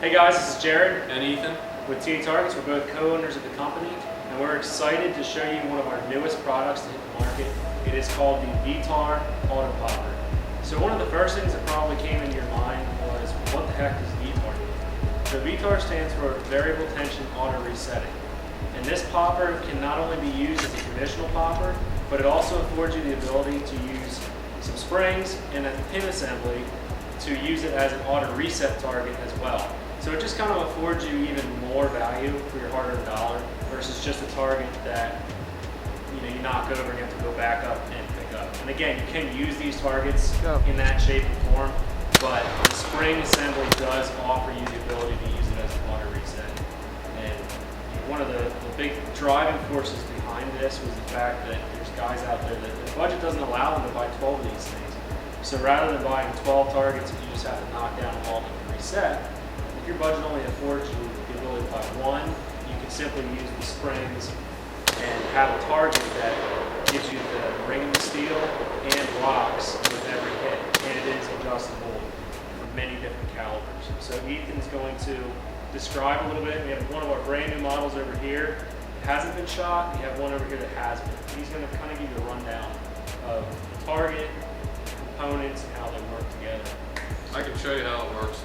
Hey guys, this is Jared and Ethan with VTAR. We're both co-owners of the company, and we're excited to show you one of our newest products to hit the market. It is called the VTAR Popper. So one of the first things that probably came into your mind was, what the heck does VTAR do? So VTAR stands for Variable Tension Auto Resetting. And this popper can not only be used as a traditional popper, but it also affords you the ability to use some springs and a pin assembly to use it as an auto reset target as well. So it just kind of affords you even more value for your hard-earned dollar versus just a target that you knock over and you have to go back up and pick up. And again, you can use these targets in that shape and form, but the spring assembly does offer you the ability to use it as an auto reset. And one of the big driving forces behind this was the fact that there's guys out there that their budget doesn't allow them to buy 12 of these things. So rather than buying 12 targets that you just have to knock down all and reset, if your budget only affords you the ability to buy one, you can simply use the springs and have a target that gives you the ring of the steel and rocks with every hit. And it is adjustable for many different calibers. So Ethan's going to describe a little bit. We have one of our brand new models over here. It hasn't been shot. We have one over here that has been. He's going to kind of give you a rundown of the target, components, and how they work together. I can show you how it works.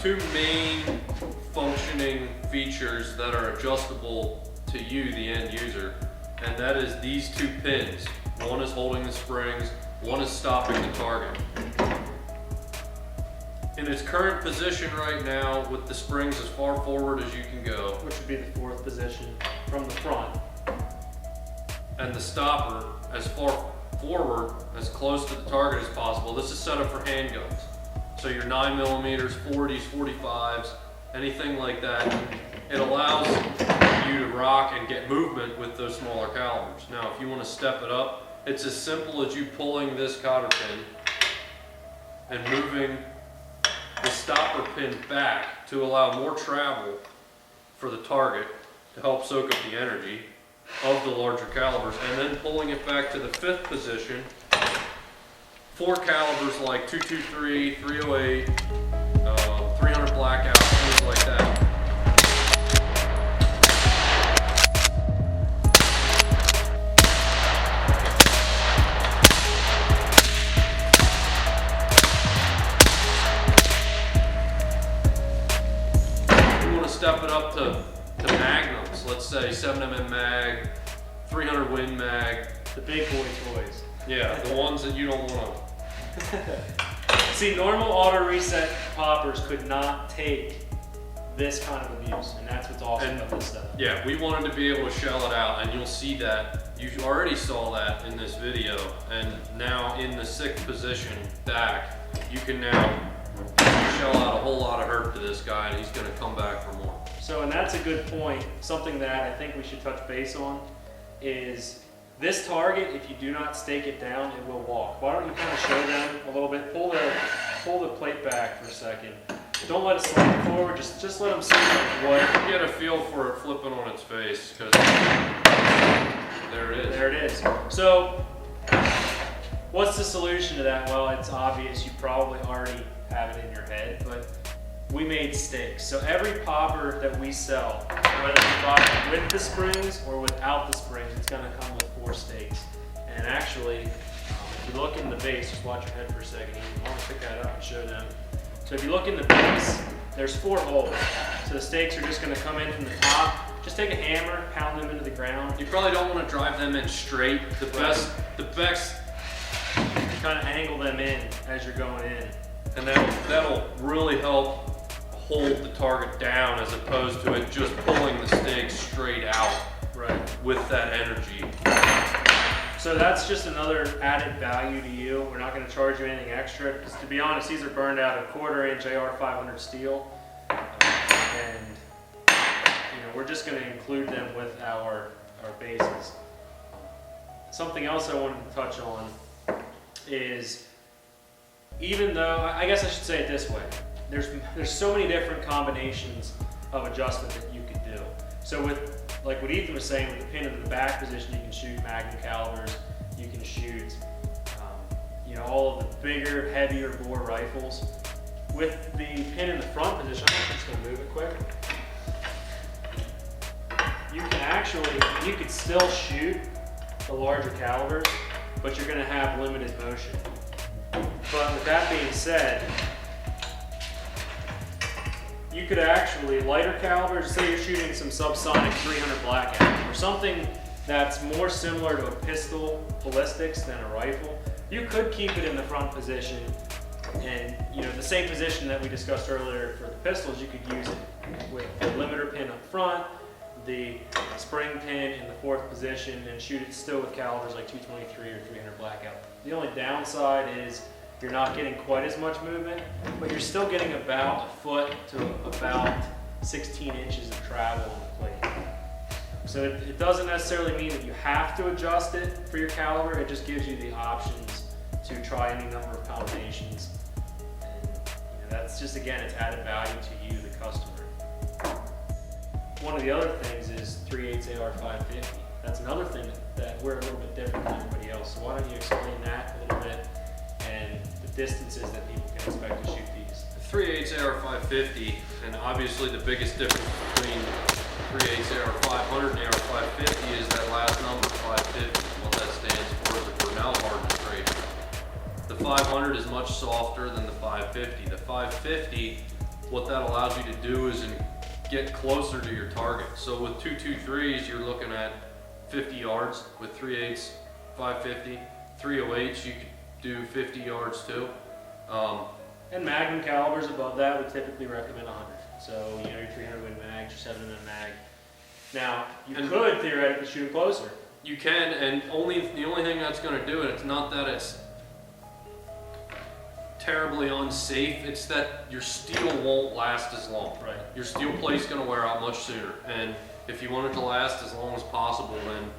Two main functioning features that are adjustable to you, the end user, and that is these two pins. One is holding the springs, one is stopping the target. In its current position right now, with the springs as far forward as you can go, which would be the fourth position from the front, and the stopper as far forward, as close to the target as possible. This is set up for handguns. So your 9mm, 40s, 45s, anything like that. It allows you to rock and get movement with those smaller calibers. Now, if you want to step it up, it's as simple as you pulling this cotter pin and moving the stopper pin back to allow more travel for the target to help soak up the energy of the larger calibers, and then pulling it back to the fifth position for calibers like 223, 308, up to magnums. Let's say 7mm mag, 300 Win mag. The big boy toys. Yeah, the ones that you don't want to. See, normal auto reset poppers could not take this kind of abuse, and that's what's awesome about this stuff. Yeah, we wanted to be able to shell it out, and you'll see that. You already saw that in this video, and now in the 6th position back, you can now shell out a whole lot of hurt to this guy, and he's going to come back for more. So, and that's a good point. Something that I think we should touch base on is this target, if you do not stake it down, it will walk. Why don't you kind of show them a little bit? Pull the plate back for a second. Don't let it slide forward, just let them see what. Get a feel for it flipping on its face, because there it is. There it is. So, what's the solution to that? Well, it's obvious. You probably already have it in your head, but we made stakes. So every popper that we sell, whether you buy it with the springs or without the springs, it's going to come with 4 stakes. And actually, if you look in the base, just watch your head for a second. I want to pick that up and show them. So if you look in the base, there's 4 holes. So the stakes are just going to come in from the top. Just take a hammer, pound them into the ground. You probably don't want to drive them in straight. The best, kind of angle them in as you're going in. and that'll really help hold the target down as opposed to it just pulling the stake straight out. Right. With that energy. So that's just another added value to you. We're not going to charge you anything extra, because to be honest, these are burned out of 1/4 inch AR 500 steel, and we're just going to include them with our bases. Something else I wanted to touch on is, even though, I guess I should say it this way, there's so many different combinations of adjustment that you could do. So with, like what Ethan was saying, with the pin into the back position, you can shoot Magnum calibers, you can shoot, all of the bigger, heavier bore rifles. With the pin in the front position, I'm just gonna move it quick. You could still shoot the larger calibers, but you're gonna have limited motion. But with that being said, you could actually, lighter calibers, say you're shooting some subsonic 300 blackout, or something that's more similar to a pistol ballistics than a rifle, you could keep it in the front position, and the same position that we discussed earlier for the pistols, you could use it with the limiter pin up front, the spring pin in the 4th position, and shoot it still with calibers like 223 or 300 blackout. The only downside is you're not getting quite as much movement, but you're still getting about 1 foot to about 16 inches of travel on the plate. So it doesn't necessarily mean that you have to adjust it for your caliber. It just gives you the options to try any number of combinations. And that's just, again, it's added value to you, the customer. One of the other things is 3/8 AR 550. That's another thing that we're a little bit different than everybody else. So why don't you explain that a little bit, and the distances that people can expect to shoot these. 3/8 AR 550, and obviously the biggest difference between 3/8 AR 500 and AR 550 is that last number, 550. What that stands for is the Burnell hardness rating. The 500 is much softer than the 550. The 550, what that allows you to do is get closer to your target. So with 223s, you're looking at 50 yards. With 3/8 550, 308s, you could do 50 yards too. And Magnum calibers above that would typically recommend 100. So, your 300 Win mag, your 7mm mag. Now, you could theoretically shoot closer. You can, and the only thing that's going to do it, it's not that it's terribly unsafe, it's that your steel won't last as long. Right. Your steel plate's going to wear out much sooner, and if you want it to last as long as possible, then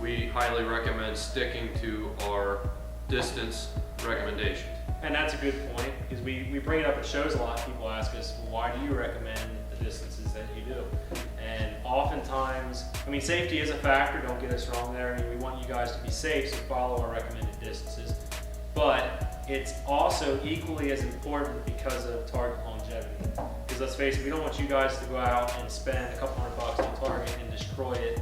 we highly recommend sticking to our distance recommendations. And that's a good point, because we bring it up at shows a lot. People ask us, well, why do you recommend the distances that you do? And oftentimes, safety is a factor, don't get us wrong there. We want you guys to be safe, so follow our recommended distances. But it's also equally as important because of target longevity. Because let's face it, we don't want you guys to go out and spend a couple $100 on target and destroy it.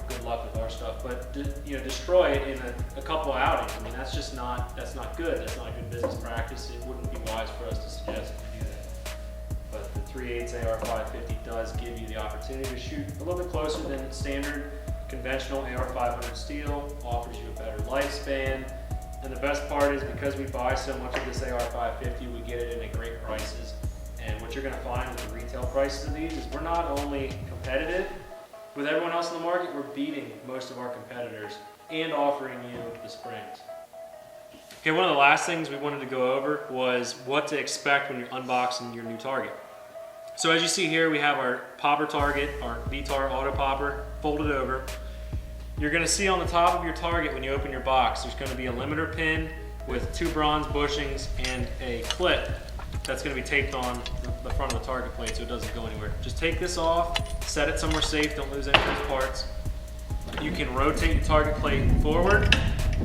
Good luck with our stuff, but destroy it in a couple outings. That's just not good. That's not a good business practice. It wouldn't be wise for us to suggest that you do that. But the 3/8 AR-550 does give you the opportunity to shoot a little bit closer than standard conventional AR-500 steel, offers you a better lifespan. And the best part is because we buy so much of this AR-550, we get it in at great prices. And what you're gonna find with the retail prices of these is we're not only competitive with everyone else in the market, we're beating most of our competitors and offering you the springs. Okay, one of the last things we wanted to go over was what to expect when you're unboxing your new target. So as you see here, we have our popper target, our VTAR auto popper, folded over. You're gonna see on the top of your target when you open your box, there's gonna be a limiter pin with 2 bronze bushings and a clip that's gonna be taped on the front of the target plate so it doesn't go anywhere. Just take this off, set it somewhere safe, don't lose any of those parts. You can rotate your target plate forward.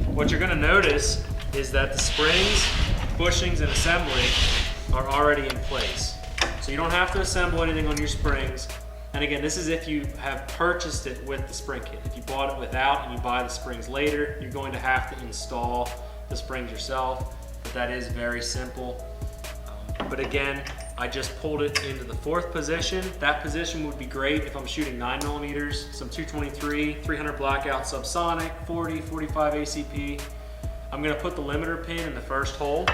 What you're gonna notice is that the springs, bushings, and assembly are already in place. So you don't have to assemble anything on your springs. And again, this is if you have purchased it with the spring kit. If you bought it without and you buy the springs later, you're going to have to install the springs yourself, but that is very simple. But again, I just pulled it into the 4th position. That position would be great if I'm shooting 9mm, some 223, 300 blackout subsonic, 40, 45 ACP. I'm gonna put the limiter pin in the first hole.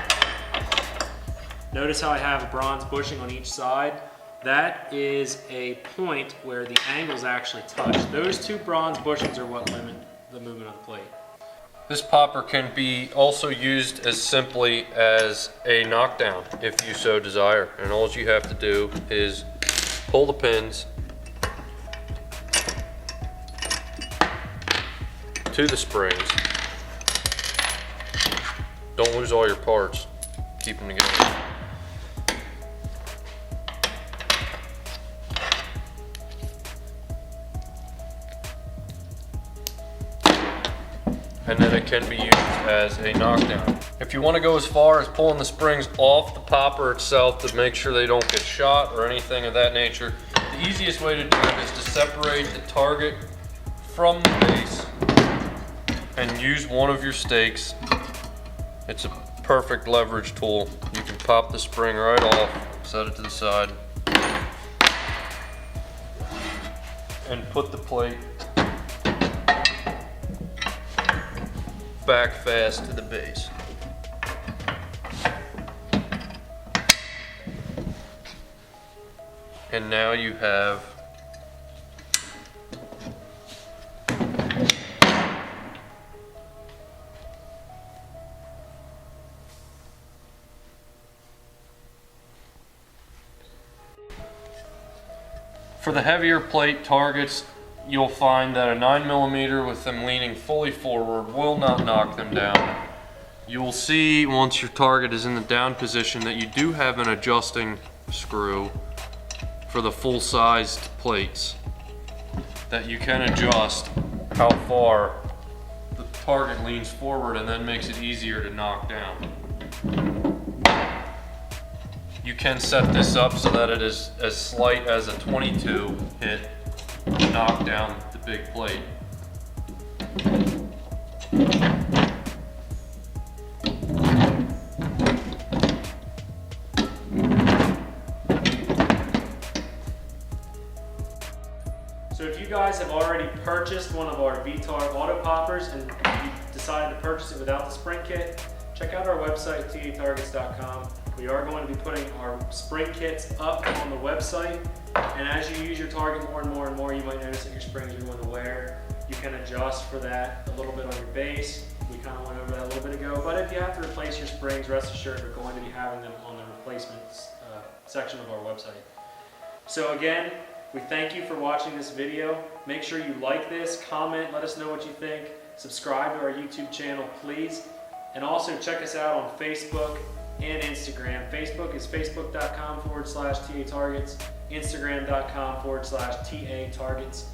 Notice how I have a bronze bushing on each side. That is a point where the angles actually touch. Those 2 bronze bushings are what limit the movement of the plate. This popper can be also used as simply as a knockdown if you so desire. And all you have to do is pull the pins to the springs. Don't lose all your parts. Keep them together. And then it can be used as a knockdown. If you want to go as far as pulling the springs off the popper itself to make sure they don't get shot or anything of that nature, the easiest way to do it is to separate the target from the base and use one of your stakes. It's a perfect leverage tool. You can pop the spring right off, set it to the side, and put the plate back fast to the base. And now you have for the heavier plate targets, you'll find that a 9mm with them leaning fully forward will not knock them down. You will see once your target is in the down position that you do have an adjusting screw for the full-sized plates that you can adjust how far the target leans forward and then makes it easier to knock down. You can set this up so that it is as slight as a 22 hit to knock down the big plate. So if you guys have already purchased one of our VTAR auto poppers and you decided to purchase it without the spring kit, check out our website, VTARtargets.com. We are going to be putting our spring kits up on the website, and as you use your target more and more and more, you might notice that your springs are going to wear. You can adjust for that a little bit on your base. We kind of went over that a little bit ago, but if you have to replace your springs, rest assured we're going to be having them on the replacements section of our website. So again, we thank you for watching this video. Make sure you like this, comment, let us know what you think. Subscribe to our YouTube channel, please. And also check us out on Facebook and Instagram. Facebook is facebook.com/TA-targets, Instagram.com/TA-targets.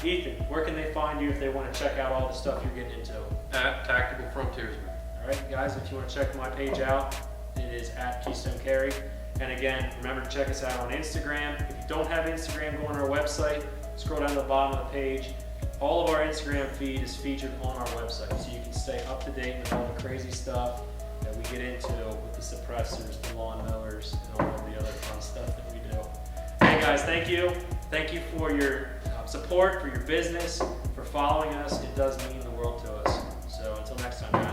Ethan, where can they find you if they want to check out all the stuff you're getting into? At Tactical Frontiersman. All right, guys, if you want to check my page out, it is at Keystone Carry. And again, remember to check us out on Instagram. If you don't have Instagram, go on our website, scroll down to the bottom of the page. All of our Instagram feed is featured on our website, so you can stay up to date with all the crazy stuff that we get into with the suppressors, the lawn mowers, and all of the other fun stuff that we do. right, guys, thank you. Thank you for your support, for your business, for following us. It does mean the world to us. So until next time, guys.